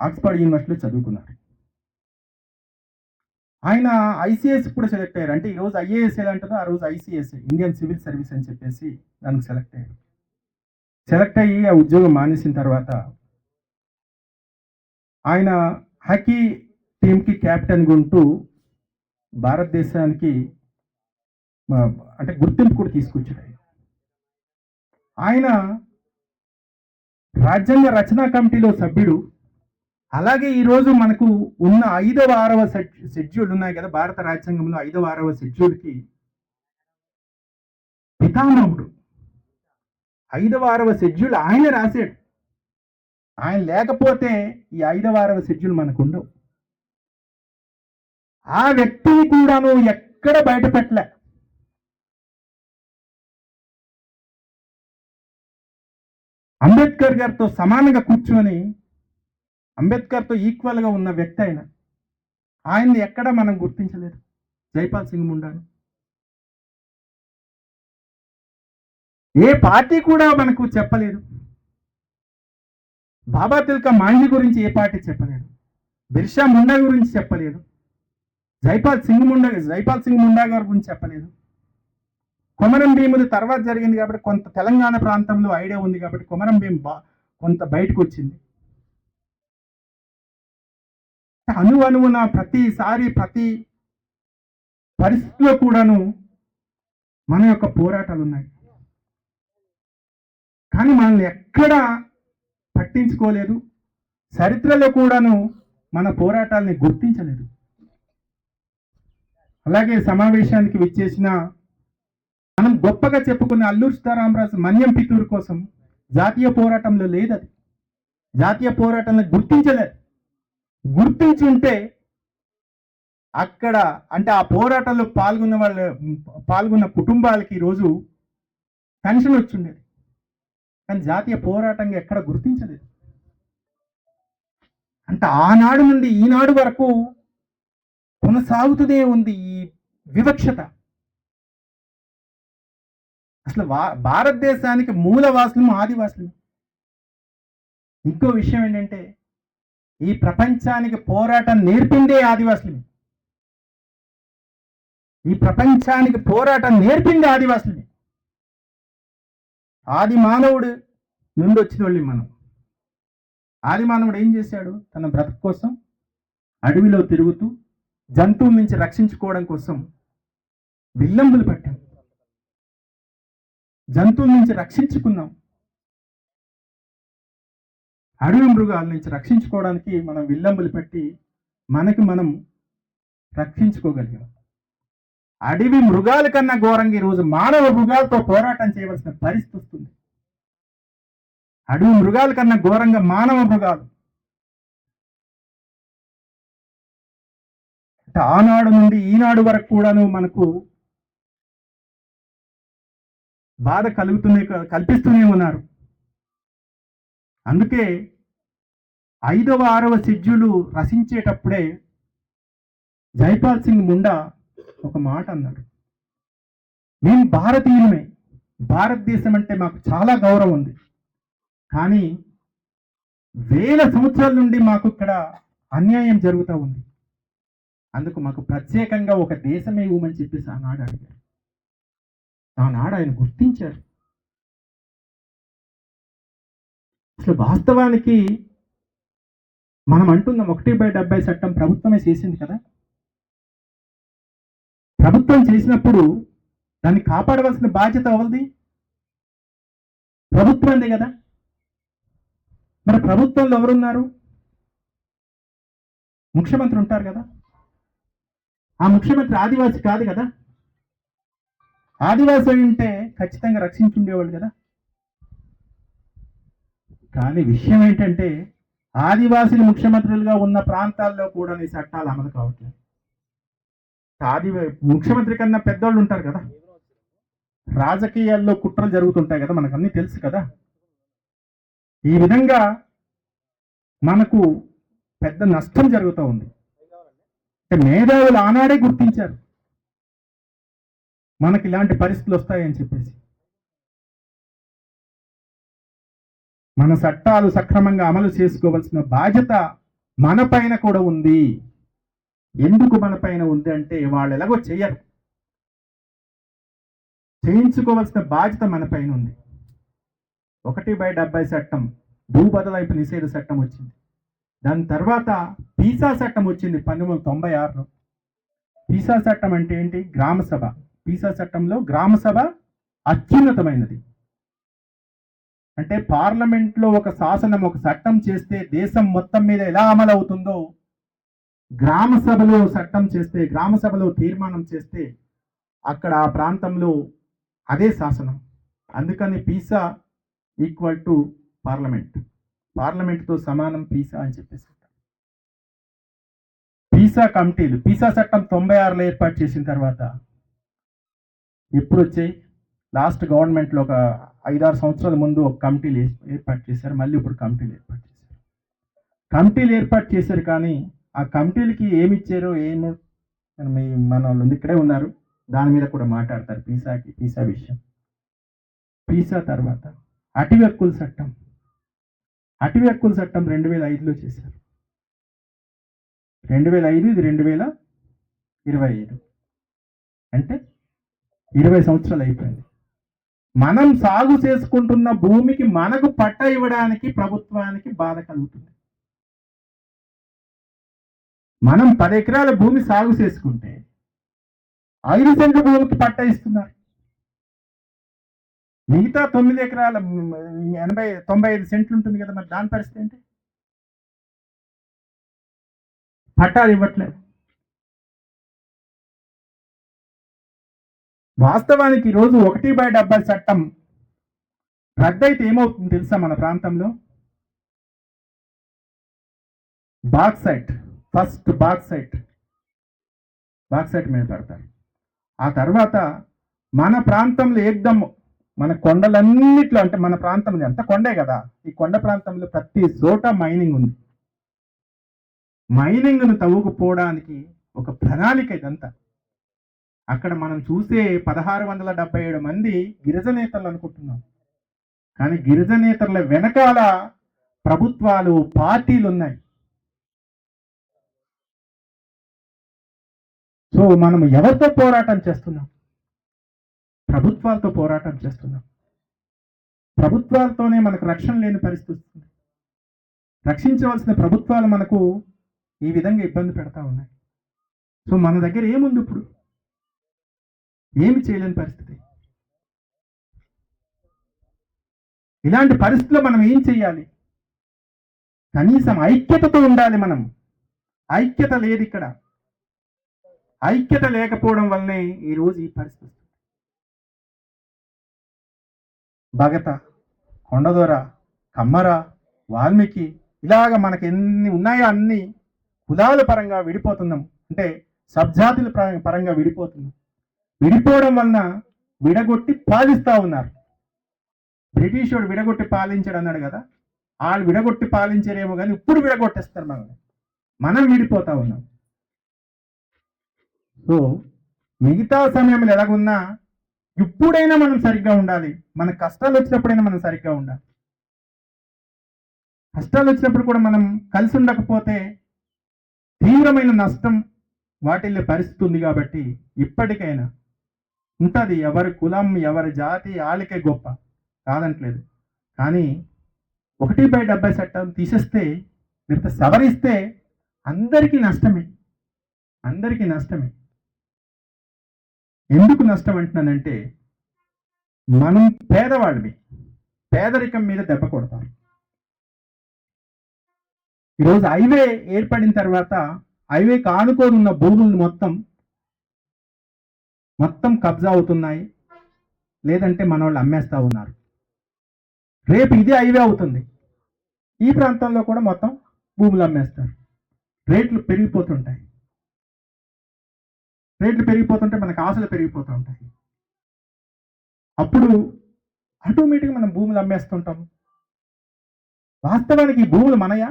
ఆక్స్ఫర్డ్ యూనివర్సిటీలో చదువుకున్నారు. ఆయన ఐసీఎస్ కూడా సెలెక్ట్ అయ్యారు. అంటే ఈరోజు ఐఏఎస్ ఎలా అంటుందో ఆ రోజు ఐసీఎస్, ఇండియన్ సివిల్ సర్వీస్ అని చెప్పేసి దానికి సెలెక్ట్ అయ్యారు. సెలెక్ట్ అయ్యి ఆ ఉద్యోగం మానేసిన తర్వాత ఆయన హాకీ టీంకి కెప్టెన్గా ఉంటూ భారతదేశానికి అంటే గుర్తింపు కూడా తీసుకొచ్చాడు. ఆయన రాజ్యాంగ రచనా కమిటీలో సభ్యుడు. అలాగే ఈరోజు మనకు ఉన్న 5వ 6వ షెడ్యూల్ ఉన్నాయి కదా, భారత రాజ్యాంగంలో 5వ 6వ షెడ్యూల్కి పితామహుడు. 5వ 6వ షెడ్యూల్ ఆయన రాశాడు. ఆయన లేకపోతే ఈ 5వ 6వ షెడ్యూల్ మనకు ఉండవు. ఆ వ్యక్తిని కూడాను ఎక్కడ బయట పెట్టలే. అంబేద్కర్ గారితో సమానంగా కూర్చొని అంబేద్కర్తో ఈక్వల్గా ఉన్న వ్యక్తి ఆయన. ఆయన్ని ఎక్కడ మనం గుర్తించలేదు. జైపాల్ సింగ్ ముండాని ఏ పార్టీ కూడా మనకు చెప్పలేదు. బాబా తిలక మాంజీ గురించి ఏ పార్టీ చెప్పలేదు. బిర్సా ముండా గురించి చెప్పలేదు. జైపాల్ సింగ్ ముండా గారి గురించి చెప్పలేదు. కొమరం భీముది తర్వాత జరిగింది కాబట్టి కొంత తెలంగాణ ప్రాంతంలో ఐడియా ఉంది కాబట్టి కొమరం భీం కొంత బయటకు వచ్చింది. అణువున ప్రతిసారి ప్రతి పరిస్థితిలో కూడాను మన యొక్క పోరాటాలు ఉన్నాయి. కానీ మనల్ని ఎక్కడా పట్టించుకోలేదు. చరిత్రలో కూడాను మన పోరాటాలని గుర్తించలేదు. అలాగే సమావేశానికి విచ్చేసిన మనం గొప్పగా చెప్పుకున్న అల్లూరి సీతారామరాజు మన్యం పితూరు కోసం జాతీయ పోరాటంలో లేదు. అది జాతీయ పోరాటంలో గుర్తించలేదు. గుర్తించి ఉంటే అక్కడ అంటే ఆ పోరాటంలో పాల్గొన్న కుటుంబాలకి ఈరోజు పెన్షన్ వచ్చిండేది. కానీ జాతీయ పోరాటంగా ఎక్కడ గుర్తించలేదు. అంటే ఆనాడు నుండి ఈనాడు వరకు కొనసాగుతూనే ఉంది ఈ వివక్షత. అసలు భారతదేశానికి మూలవాసులు ఆదివాసులు. ఇంకో విషయం ఏంటంటే ఈ ప్రపంచానికి పోరాటం నేర్పిందే ఆదివాసులు. ఈ ప్రపంచానికి పోరాటం నేర్పింది ఆదివాసులు. ఆది మానవుడు నుండి వచ్చిన వాళ్ళు మనం. ఆది మానవుడు ఏం చేశాడు? తన బ్రతుకు కోసం అడవిలో తిరుగుతూ జంతువుల నుంచి రక్షించుకోవడం కోసం విల్లంబులు పట్టాం. జంతువుల నుంచి రక్షించుకున్నాం. అడవి మృగాల నుంచి రక్షించుకోవడానికి మనం విల్లంబులు పెట్టి మనకి మనం రక్షించుకోగలిగాం. అడవి మృగాల కన్నా ఘోరంగా ఈరోజు మానవ మృగాలతో పోరాటం చేయవలసిన పరిస్థితి వస్తుంది. అడవి మృగాల కన్నా ఘోరంగా మానవ మృగాలు. ఆనాడు నుండి ఈనాడు వరకు కూడాను మనకు బాధ కల్పిస్తూనే ఉన్నారు. అందుకే 5వ 6వ షెడ్యూలు రచించేటప్పుడే జైపాల్ సింగ్ ముండా ఒక మాట అన్నాడు. మేము భారతీయులమే, భారతదేశం అంటే మాకు చాలా గౌరవం ఉంది. కానీ వేల సంవత్సరాల నుండి మాకు ఇక్కడ అన్యాయం జరుగుతూ ఉంది. అందుకు మాకు ప్రత్యేకంగా ఒక దేశమే ఇవ్వమని చెప్పేసి ఆనాడు అడిగారు. ఆనాడు ఆయన గుర్తించారు. అసలు వాస్తవానికి మనం అంటున్నాం 1/70 చట్టం ప్రభుత్వమే చేసింది కదా. ప్రభుత్వం చేసినప్పుడు దాన్ని కాపాడవలసిన బాధ్యత ఎవరిది? ప్రభుత్వందే కదా. మరి ప్రభుత్వంలో ఎవరున్నారు? ముఖ్యమంత్రి ఉంటారు కదా. ఆ ముఖ్యమంత్రి ఆదివాసి కాదు కదా. ఆదివాసి ఉంటే ఖచ్చితంగా రక్షించుండేవాళ్ళు కదా. కానీ విషయం ఏంటంటే ఆదివాసీలు ముఖ్యమంత్రులుగా ఉన్న ప్రాంతాల్లో కూడా ఈ చట్టాలు అమలు కావట్లేదు. ముఖ్యమంత్రి కన్నా పెద్దోళ్ళు ఉంటారు కదా, రాజకీయాల్లో కుట్రలు జరుగుతుంటాయి కదా, మనకు అన్నీ తెలుసు కదా. ఈ విధంగా మనకు పెద్ద నష్టం జరుగుతూ ఉంది. మేధావులు ఆనాడే గుర్తించారు మనకి ఇలాంటి పరిస్థితులు వస్తాయని చెప్పేసి. మన చట్టాలు సక్రమంగా అమలు చేసుకోవాల్సిన బాధ్యత మన పైన కూడా ఉంది. ఎందుకు మన పైన ఉంది అంటే, వాళ్ళు ఎలాగో చేయరు, చేయించుకోవాల్సిన బాధ్యత మన పైన ఉంది. 1/70 చట్టం, భూ బదలాయింపు నిషేధ చట్టం వచ్చింది. దాని తర్వాత పీసా చట్టం వచ్చింది 1996లో. పీసా చట్టం అంటే ఏంటి? గ్రామ సభ. పీసా చట్టంలో గ్రామ సభ అత్యున్నతమైనది. అంటే పార్లమెంట్లో ఒక శాసనం, ఒక చట్టం చేస్తే దేశం మొత్తం మీద ఎలా అమలు అవుతుందో, గ్రామ సభలో చట్టం చేస్తే, గ్రామ సభలో తీర్మానం చేస్తే అక్కడ ఆ ప్రాంతంలో అదే శాసనం. అందుకని పీసా ఈక్వల్ టు పార్లమెంట్, పార్లమెంట్తో సమానం పీసా అని చెప్పేసి. పీసా కమిటీలు, పీసా చట్టం 96లో ఏర్పాటు చేసిన తర్వాత ఎప్పుడు వచ్చాయి? లాస్ట్ గవర్నమెంట్లో ఒక 5-6 సంవత్సరాల ముందు ఒక కమిటీలు ఏర్పాటు చేశారు. మళ్ళీ ఇప్పుడు కమిటీలు ఏర్పాటు చేశారు. కమిటీలు ఏర్పాటు చేశారు, కానీ ఆ కమిటీలకి ఏమి ఇచ్చారో ఏమో మన వాళ్ళు ఇక్కడే ఉన్నారు, దాని మీద కూడా మాట్లాడతారు. పీసా విషయం. పీసా తర్వాత అటవీ హక్కుల చట్టం. అటవీ హక్కుల చట్టం 2005లో చేశారు. 2005, ఇది 2025, అంటే 20 సంవత్సరాలు అయిపోయింది. మనం సాగు చేసుకుంటున్న భూమికి మనకు పట్టా ఇవ్వడానికి ప్రభుత్వానికి బాధ కలుగుతుంది. మనం 10 ఎకరాల భూమి సాగు చేసుకుంటే 5 సెంట్ల భూమికి పట్టా ఇస్తున్నారు. మిగతా 9 ఎకరాల 95 సెంట్లు ఉంటుంది కదా, మరి దాని పరిస్థితి ఏంటి? పట్టాలు ఇవ్వట్లేదు. వాస్తవానికి ఈరోజు 1/70 చట్టం రద్దయితే ఏమవుతుంది తెలుసా? మన ప్రాంతంలో బాక్సైట్, ఫస్ట్ బాక్సైట్ మీద పడతారు. ఆ తర్వాత మన ప్రాంతంలో ఏకదమ్, మన కొండలన్నిట్లో, అంటే మన ప్రాంతంలో అంతా కొండే కదా, ఈ కొండ ప్రాంతంలో ప్రతి చోట మైనింగ్ ఉంది. మైనింగ్ను తవ్వుకుపోవడానికి ఒక ప్రణాళిక ఇదంతా. అక్కడ మనం చూసే 1677 మంది గిరిజనేతలు అనుకుంటున్నాం, కానీ గిరిజనేతల వెనకాల ప్రభుత్వాలు, పార్టీలు ఉన్నాయి. సో మనం ఎవరితో పోరాటం చేస్తున్నాం? ప్రభుత్వాలతో పోరాటం చేస్తున్నాం. ప్రభుత్వాలతోనే మనకు రక్షణ లేని పరిస్థితి వస్తుంది. రక్షించవలసిన ప్రభుత్వాలు మనకు ఈ విధంగా ఇబ్బంది పెడతా ఉన్నాయి. సో మన దగ్గర ఏముంది ఇప్పుడు? ఏమి చేయలేని పరిస్థితి. ఇలాంటి పరిస్థితుల్లో మనం ఏం చేయాలి? కనీసం ఐక్యతతో ఉండాలి. మనం ఐక్యత లేదు ఇక్కడ. ఐక్యత లేకపోవడం వల్లనే ఈరోజు ఈ పరిస్థితి. భగత, కొండదొర, కమ్మర, వాల్మీకి, ఇలాగ మనకి ఎన్ని ఉన్నాయో అన్ని కులాల పరంగా విడిపోతున్నాం, అంటే సబ్జాతుల పరంగా విడిపోతున్నాం. విడిపోవడం వలన విడగొట్టి పాలిస్తూ ఉన్నారు. బ్రిటిష్ వాడు విడగొట్టి పాలించాడు అన్నాడు కదా, వాళ్ళు విడగొట్టి పాలించారేమో కానీ ఇప్పుడు విడగొట్టేస్తారు మనం విడిపోతా ఉన్నాం. సో మిగతా సమయంలో ఎలాగున్నా ఇప్పుడైనా మనం సరిగ్గా ఉండాలి. మన కష్టాలు వచ్చినప్పుడైనా మనం సరిగ్గా ఉండాలి. కష్టాలు వచ్చినప్పుడు కూడా మనం కలిసి ఉండకపోతే తీవ్రమైన నష్టం వాటిల్లే పరిస్థితి ఉంది. కాబట్టి ఇప్పటికైనా ఉంటుంది. ఎవరి కులం, ఎవరి జాతి వాళ్ళకే గొప్ప కాదంటలేదు, కానీ 1/70 చట్టం తీసేస్తే, లేకపోతే సవరిస్తే అందరికీ నష్టమే. అందరికీ నష్టమే. ఎందుకు నష్టం అంటున్నానంటే, మనం పేదవాళ్ళవి, పేదరికం మీద దెబ్బ కొడతాం. ఈరోజు హైవే ఏర్పడిన తర్వాత హైవేకి ఆనుకోనున్న భూములు మొత్తం కబ్జా అవుతున్నాయి, లేదంటే మన వాళ్ళు అమ్మేస్తూ ఉన్నారు. రేపు ఇదే హైవే అవుతుంది, ఈ ప్రాంతంలో కూడా మొత్తం భూములు అమ్మేస్తారు. రేట్లు పెరిగిపోతుంటాయి. రేట్లు పెరిగిపోతుంటే మనకు ఆశలు పెరిగిపోతూ ఉంటాయి. అప్పుడు ఆటోమేటిక్గా మనం భూములు అమ్మేస్తుంటాం. వాస్తవానికి ఈ భూములు మనయా?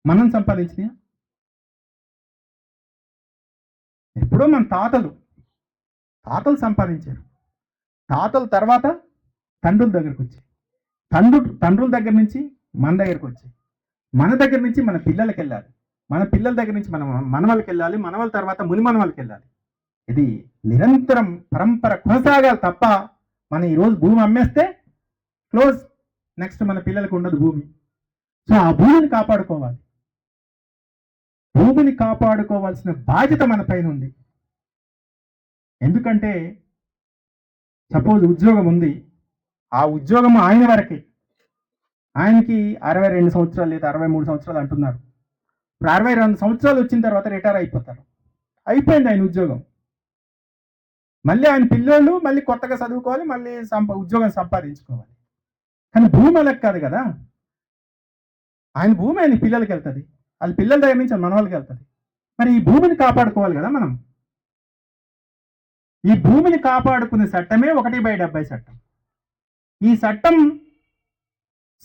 మనం సంపాదించినయా? ఎప్పుడో మన తాతలు సంపాదించారు. తాతల తర్వాత తండ్రుల దగ్గరకు వచ్చి, తండ్రుల దగ్గర నుంచి మన దగ్గరకు వచ్చి, మన దగ్గర నుంచి మన పిల్లలకి వెళ్ళాలి, మన పిల్లల దగ్గర నుంచి మన మనవలకి వెళ్ళాలి, మనవల తర్వాత ముని మనవలకి వెళ్ళాలి. ఇది నిరంతరం పరంపర కొనసాగాలి తప్ప మనం ఈరోజు భూమి అమ్మేస్తే క్లోజ్, నెక్స్ట్ మన పిల్లలకు ఉండదు భూమి. సో ఆ భూమిని కాపాడుకోవాలి. భూమిని కాపాడుకోవాల్సిన బాధ్యత మన పైన ఉంది. ఎందుకంటే సపోజ్ ఉద్యోగం ఉంది, ఆ ఉద్యోగం ఆయన వరకే, ఆయనకి 62 సంవత్సరాలు లేదా 63 సంవత్సరాలు అంటున్నారు. ఇప్పుడు 62 సంవత్సరాలు వచ్చిన తర్వాత రిటైర్ అయిపోతారు, అయిపోయింది ఆయన ఉద్యోగం. మళ్ళీ ఆయన పిల్లలు మళ్ళీ కొత్తగా చదువుకోవాలి, మళ్ళీ ఉద్యోగం సంపాదించుకోవాలి. కానీ భూమి అలాగ కాదు కదా. ఆయన భూమి ఆయన పిల్లలకి వెళ్తుంది, వాళ్ళ పిల్లల దగ్గర నుంచి మన వాళ్ళకి వెళ్తుంది. మరి ఈ భూమిని కాపాడుకోవాలి కదా మనం. ఈ భూమిని కాపాడుకునే చట్టమే 1/70 చట్టం. ఈ చట్టం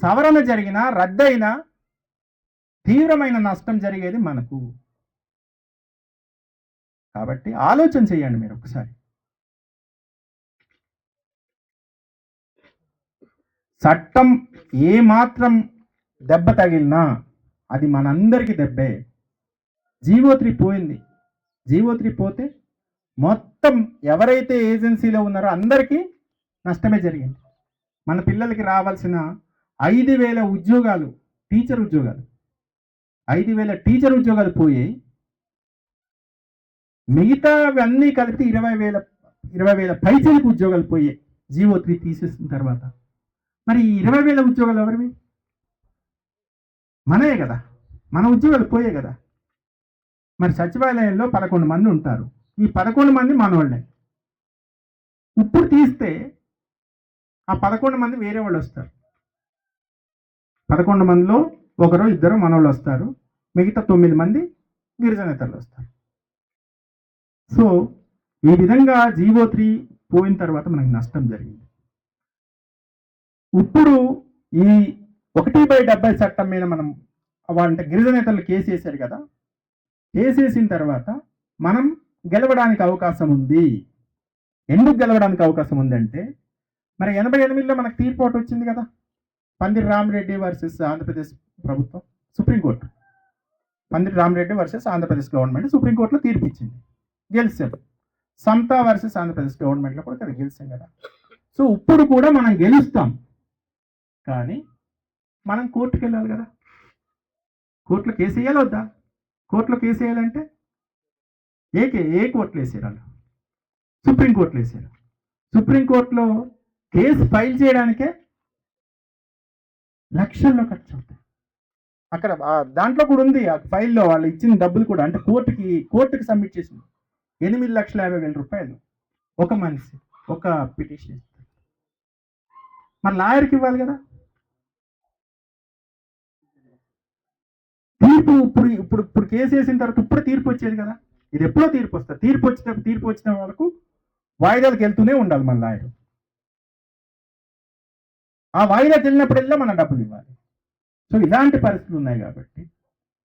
సవరణ జరిగినా రద్దయినా తీవ్రమైన నష్టం జరిగేది మనకు. కాబట్టి ఆలోచన చేయండి మీరు ఒకసారి. చట్టం ఏమాత్రం దెబ్బ తగిలినా అది మనందరికీ దెబ్బే. జీవో 3 పోయింది. జీవో 3 పోతే మొత్తం ఎవరైతే ఏజెన్సీలో ఉన్నారో అందరికీ నష్టమే జరిగింది. మన పిల్లలకి రావాల్సిన 5,000 ఉద్యోగాలు, టీచర్ ఉద్యోగాలు, 5,000 టీచర్ ఉద్యోగాలు పోయాయి. మిగతావన్నీ కలిపి 20,000 పైసలకు ఉద్యోగాలు పోయాయి జీవో 3 తీసేసిన తర్వాత. మరి 20,000 ఉద్యోగాలు ఎవరివి? మనయే కదా, మన ఉద్యోగాలు పోయే కదా. మరి సచివాలయంలో 11 మంది ఉంటారు, ఈ 11 మంది మనోళ్ళే. ఇప్పుడు తీస్తే ఆ 11 మంది వేరే వాళ్ళు వస్తారు. 11 మందిలో ఒకరు ఇద్దరు మనోళ్ళు వస్తారు, మిగతా 9 మంది గిరిజనేతలు వస్తారు. సో ఈ విధంగా జీవో 3 పోయిన తర్వాత మనకు నష్టం జరిగింది. ఇప్పుడు ఈ 1/70 చట్టం మీద మనం వాళ్ళంటే గిరిజనేతలు కేసు వేశారు కదా. కేసు వేసిన తర్వాత మనం గెలవడానికి అవకాశం ఉంది. ఎందుకు గెలవడానికి అవకాశం ఉందంటే, మరి 88లో మనకు తీర్పు ఒకటి వచ్చింది కదా, పందిరి రామిరెడ్డి వర్సెస్ ఆంధ్రప్రదేశ్ ప్రభుత్వం, సుప్రీంకోర్టు. పందిరి రామిరెడ్డి వర్సెస్ ఆంధ్రప్రదేశ్ గవర్నమెంట్ సుప్రీంకోర్టులో తీర్పు ఇచ్చింది, గెలిచాం. సమతా వర్సెస్ ఆంధ్రప్రదేశ్ గవర్నమెంట్లో కూడా కదా గెలిచాం కదా. సో ఇప్పుడు కూడా మనం గెలుస్తాం, కానీ మనం కోర్టుకు వెళ్ళాలి కదా. కోర్టులో కేసు వేయాలి వద్దా? కోర్టులో కేసు వేయాలంటే ఏ కోర్టులో వేసారు వాళ్ళు? సుప్రీంకోర్టులో వేసారు. సుప్రీంకోర్టులో కేసు ఫైల్ చేయడానికే లక్షల్లో ఖర్చు అవుతాయి. అక్కడ దాంట్లో కూడా ఉంది, ఆ ఫైల్లో వాళ్ళు ఇచ్చిన డబ్బులు కూడా, అంటే కోర్టుకి సబ్మిట్ చేసింది 8,50,000 రూపాయలు ఒక మనిషి ఒక పిటిషన్ ఇస్తారు. మరి లాయర్కి ఇవ్వాలి కదా. తీర్పు ఇప్పుడు కేసు వేసిన తర్వాత ఇప్పుడు తీర్పు వచ్చేది కదా. ఇది ఎప్పుడో తీర్పు వస్తుంది. తీర్పు వచ్చిన వరకు వాయిదాలకు వెళ్తూనే ఉండాలి మన లాయర్. ఆ వాయిదాకి వెళ్ళినప్పుడల్లా మన డబ్బులు ఇవ్వాలి. సో ఇలాంటి పరిస్థితులు ఉన్నాయి కాబట్టి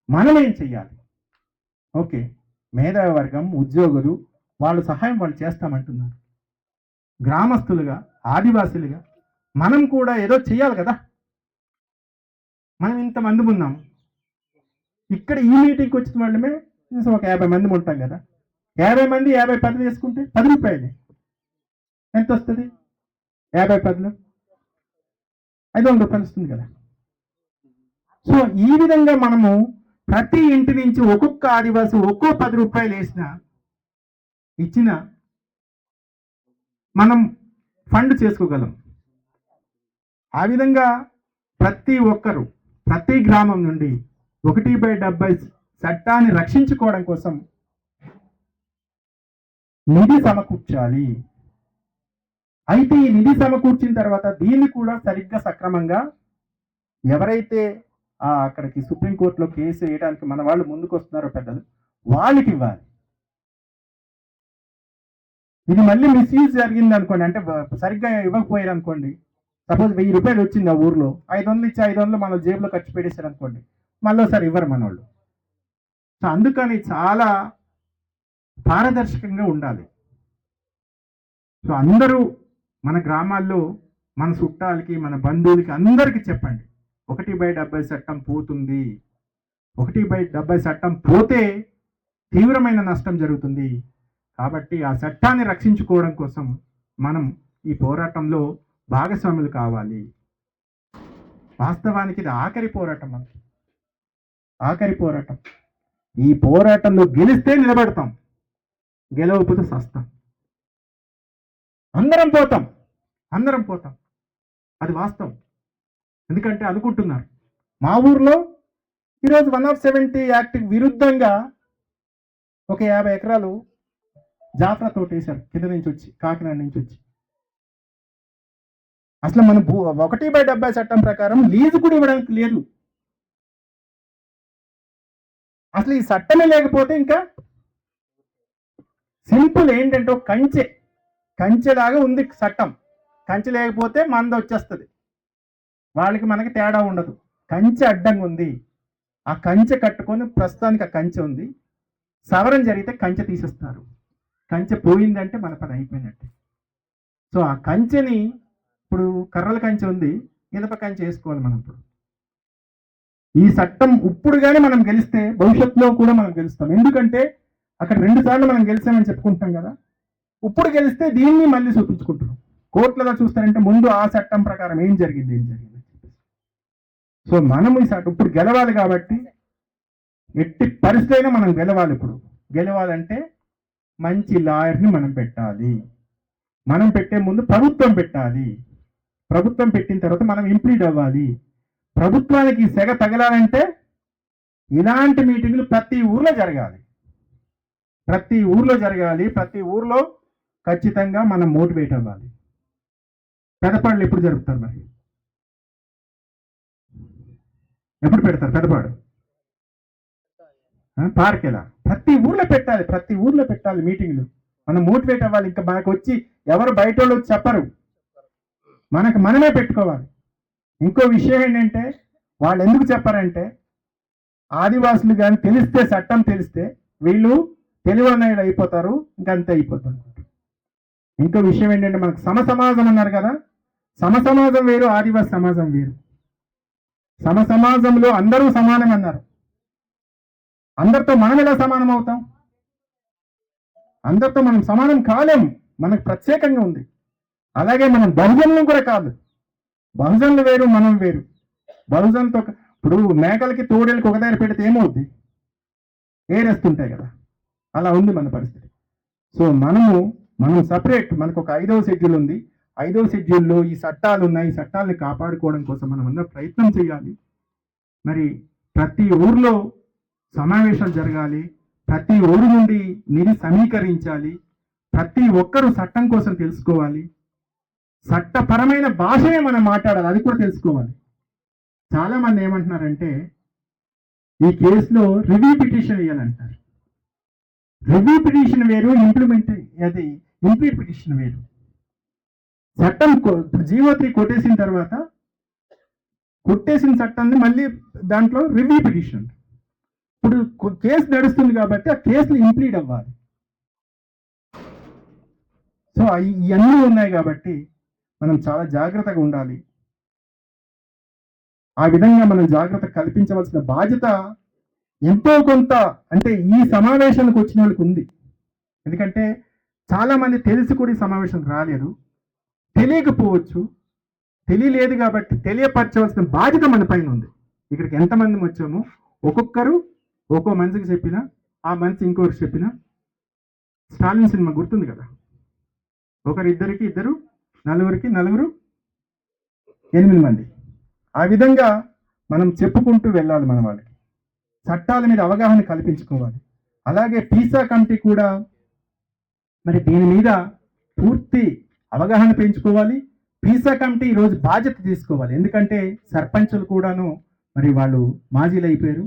మనం ఏం చెయ్యాలి? ఓకే, మేధావి వర్గం, ఉద్యోగులు, వాళ్ళ సహాయం వాళ్ళు చేస్తామంటున్నారు. గ్రామస్తులుగా, ఆదివాసులుగా మనం కూడా ఏదో చెయ్యాలి కదా. మనం ఇంతమంది ఉన్నాం ఇక్కడ, ఈ మీటింగ్కి వచ్చిన వాళ్ళమే ఒక 50 మంది ఉంటాం కదా. 50 మంది 50 పదులు వేసుకుంటే 10 రూపాయలు ఎంత వస్తుంది? 50 పదులు 500 రూపాయలు వస్తుంది కదా. సో ఈ విధంగా మనము ప్రతి ఇంటి నుంచి ఒక్కొక్క ఆదివాసి ఒక్కో 10 రూపాయలు ఇచ్చిన మనం ఫండ్ చేసుకోగలం. ఆ విధంగా ప్రతి ఒక్కరు ప్రతి గ్రామం నుండి 1/70 చట్టాన్ని రక్షించుకోవడం కోసం నిధి సమకూర్చాలి. అయితే ఈ నిధి సమకూర్చిన తర్వాత దీన్ని కూడా సరిగ్గా సక్రమంగా ఎవరైతే అక్కడికి సుప్రీంకోర్టులో కేసు వేయడానికి మన వాళ్ళు ముందుకు వస్తున్నారో పెద్దలు, వాళ్ళకి ఇవ్వాలి. ఇది మళ్ళీ మిస్యూజ్ జరిగింది అనుకోండి, అంటే సరిగ్గా ఇవ్వకపోయారు అనుకోండి, సపోజ్ 1000 రూపాయలు వచ్చింది ఆ ఊర్లో, 500 ఇచ్చి 500 మన జేబులో ఖర్చు పెట్టేశారు అనుకోండి, మళ్ళీ ఒకసారి ఇవ్వరు మన వాళ్ళు. సో అందుకని చాలా పారదర్శకంగా ఉండాలి. సో అందరూ మన గ్రామాల్లో మన చుట్టాలకి, మన బంధువులకి అందరికీ చెప్పండి, 1/70 చట్టం పోతుంది. 1/70 చట్టం పోతే తీవ్రమైన నష్టం జరుగుతుంది. కాబట్టి ఆ చట్టాన్ని రక్షించుకోవడం కోసం మనం ఈ పోరాటంలో భాగస్వాములు కావాలి. వాస్తవానికి ఇది ఆఖరి పోరాటం, మనకి ఆఖరి పోరాటం. ఈ పోరాటంలో గెలిస్తే నిలబడతాం, గెలవకపోతే సస్తాం. అందరం పోతాం, అందరం పోతాం, అది వాస్తవం. ఎందుకంటే అనుకుంటున్నారు, మా ఊర్లో ఈరోజు 170 యాక్ట్ విరుద్ధంగా ఒక 50 ఎకరాలు జాఫ్రా తోట వేశారు, కింద నుంచి వచ్చి, కాకినాడ నుంచి వచ్చి. అసలు మన 1/70 చట్టం ప్రకారం లీజు కూడా ఇవ్వడానికి లేదు. అసలు ఈ చట్టమే లేకపోతే ఇంకా సింపుల్ ఏంటంటే ఒక కంచెలాగా ఉంది చట్టం. కంచె లేకపోతే మంద వచ్చేస్తుంది, వాళ్ళకి మనకి తేడా ఉండదు. కంచె అడ్డంగా ఉంది, ఆ కంచె కట్టుకొని ప్రస్తుతానికి ఆ కంచె ఉంది. సవరణ జరిగితే కంచె తీసేస్తారు. కంచె పోయిందంటే మన పని అయిపోయినట్టే. సో ఆ కంచెని ఇప్పుడు కర్రల కంచె ఉంది, ఇనప కంచె వేసుకోవాలి మనం. ఇప్పుడు ఈ చట్టం ఇప్పుడు కానీ మనం గెలిస్తే భవిష్యత్తులో కూడా మనం గెలుస్తాం. ఎందుకంటే అక్కడ 2 సార్లు మనం గెలిచామని చెప్పుకుంటాం కదా, ఇప్పుడు గెలిస్తే దీన్ని మళ్ళీ చూపించుకుంటున్నాం. కోర్టులలో చూస్తారంటే ముందు ఆ చట్టం ప్రకారం ఏం జరిగింది. సో మనం ఈ చట్టం ఇప్పుడు గెలవాలి కాబట్టి ఎట్టి పరిస్థితి మనం గెలవాలి. ఇప్పుడు గెలవాలంటే మంచి లాయర్ని మనం పెట్టాలి. మనం పెట్టే ముందు ప్రభుత్వం పెట్టాలి. ప్రభుత్వం పెట్టిన తర్వాత మనం ఇంప్లీడ్ అవ్వాలి. ప్రభుత్వానికి సెగ తగలాలంటే ఇలాంటి మీటింగ్లు ప్రతి ఊర్లో జరగాలి. ప్రతి ఊర్లో ఖచ్చితంగా మనం మోటివేట్ అవ్వాలి. పెదపాడులు ఎప్పుడు జరుపుతారు మరి? ఎప్పుడు పెడతారు పెదపాడు? పార్క్ ఎలా? ప్రతి ఊర్లో పెట్టాలి మీటింగ్లు. మనం మోటివేట్ అవ్వాలి. ఇంకా మనకు వచ్చి ఎవరు బయట వాళ్ళు వచ్చి చెప్పరు, మనకు మనమే పెట్టుకోవాలి. ఇంకో విషయం ఏంటంటే, వాళ్ళు ఎందుకు చెప్పారంటే, ఆదివాసులు కానీ తెలిస్తే, చట్టం తెలిస్తే వీళ్ళు తెలివన్నయ్యలు అయిపోతారు, ఇంకంతే అయిపోతారు. ఇంకో విషయం ఏంటంటే, మనకు సమసమాజం అన్నారు కదా, సమసమాజం వేరు, ఆదివాసి సమాజం వేరు. సమసమాజంలో అందరూ సమానం అన్నారు. అందరితో మనం ఎలా సమానం అవుతాం? అందరితో మనం సమానం కాలేము, మనకు ప్రత్యేకంగా ఉంది. అలాగే మనం బహుజనులు కూడా కాదు. బహుజనులు వేరు, మనం వేరు. బహుజన్తో ఇప్పుడు మేకలకి తోడేళ్ళకి ఒక దగ్గర పెడితే ఏమవుద్ది? ఏరేస్తుంటాయి కదా, అలా ఉంది మన పరిస్థితి. సో మనం సపరేట్. మనకు ఒక 5వ షెడ్యూల్ ఉంది. 5వ షెడ్యూల్లో ఈ చట్టాలు ఉన్నాయి. ఈ చట్టాలని కాపాడుకోవడం కోసం మనం అందరం ప్రయత్నం చేయాలి. మరి ప్రతి ఊర్లో సమావేశాలు జరగాలి. ప్రతి ఊరు నుండి నిధి సమీకరించాలి. ప్రతి ఒక్కరూ చట్టం కోసం తెలుసుకోవాలి. చట్టపరమైన భాషనే మనం మాట్లాడాలి, అది కూడా తెలుసుకోవాలి. చాలా మంది ఏమంటున్నారంటే, ఈ కేసులో రివ్యూ పిటిషన్ వేయాలంటారు. రివ్యూ పిటిషన్ వేరు, ఇంప్లిమెంట్ పిటిషన్ వేరు. చట్టం జీవో3 కొట్టేసిన తర్వాత కొట్టేసిన చట్టాన్ని మళ్ళీ దాంట్లో రివ్యూ పిటిషన్. ఇప్పుడు కేసు నడుస్తుంది కాబట్టి ఆ కేసులు ఇంప్లీడ్ అవ్వాలి. సో ఇవన్నీ ఉన్నాయి కాబట్టి మనం చాలా జాగ్రత్తగా ఉండాలి. ఆ విధంగా మనం జాగ్రత్త కల్పించవలసిన బాధ్యత ఎంతో కొంత, అంటే ఈ సమావేశానికి వచ్చిన వాళ్ళకి ఉంది. ఎందుకంటే చాలా మంది తెలిసి కూడా ఈ సమావేశం రాలేదు, తెలియకపోవచ్చు, తెలియలేదు. కాబట్టి తెలియపరచవలసిన బాధ్యత మన పైన ఉంది. ఇక్కడికి ఎంతమంది వచ్చామో ఒక్కొక్కరు ఒక్కో మనిషికి చెప్పినా, ఆ మనిషి ఇంకొకరికి చెప్పినా. స్టాలిన్ సినిమా గుర్తుంది కదా, ఒకరిద్దరికి ఇద్దరు, నలుగురికి నలుగురు, 8 మంది. ఆ విధంగా మనం చెప్పుకుంటూ వెళ్ళాలి. మన వాళ్ళకి చట్టాల మీద అవగాహన కల్పించుకోవాలి. అలాగే పీసా కమిటీ కూడా మరి దీని మీద పూర్తి అవగాహన పెంచుకోవాలి. పీసా కమిటీ ఈరోజు బాధ్యత తీసుకోవాలి. ఎందుకంటే సర్పంచులు కూడాను మరి వాళ్ళు మాజీలు అయిపోయారు.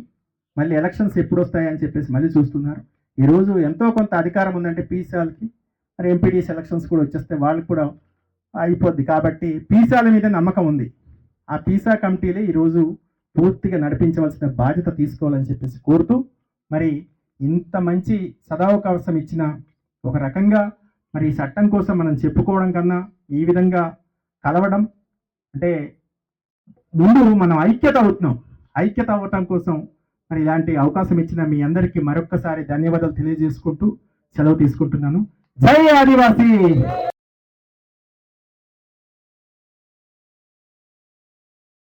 మళ్ళీ ఎలక్షన్స్ ఎప్పుడు వస్తాయని చెప్పేసి మళ్ళీ చూస్తున్నారు. ఈరోజు ఎంతో కొంత అధికారం ఉందంటే పీసాలకి, మరి ఎంపీడీ సెలక్షన్స్ కూడా వచ్చేస్తే వాళ్ళకి కూడా అయిపోద్ది. కాబట్టి పీసాల మీద నమ్మకం ఉంది. ఆ పీసా కమిటీలే ఈరోజు పూర్తిగా నడిపించవలసిన బాధ్యత తీసుకోవాలని చెప్పేసి కోరుతూ, మరి ఇంత మంచి సదావకాశం ఇచ్చిన ఒక రకంగా మరి ఈ చట్టం కోసం మనం చెప్పుకోవడం కన్నా ఈ విధంగా కలవడం అంటే ముందు మనం ఐక్యత అవుతున్నాం. ఐక్యత అవ్వటం కోసం మరి ఇలాంటి అవకాశం ఇచ్చిన మీ అందరికీ మరొక్కసారి ధన్యవాదాలు తెలియజేసుకుంటూ సెలవు తీసుకుంటున్నాను. జై ఆదివాసీ.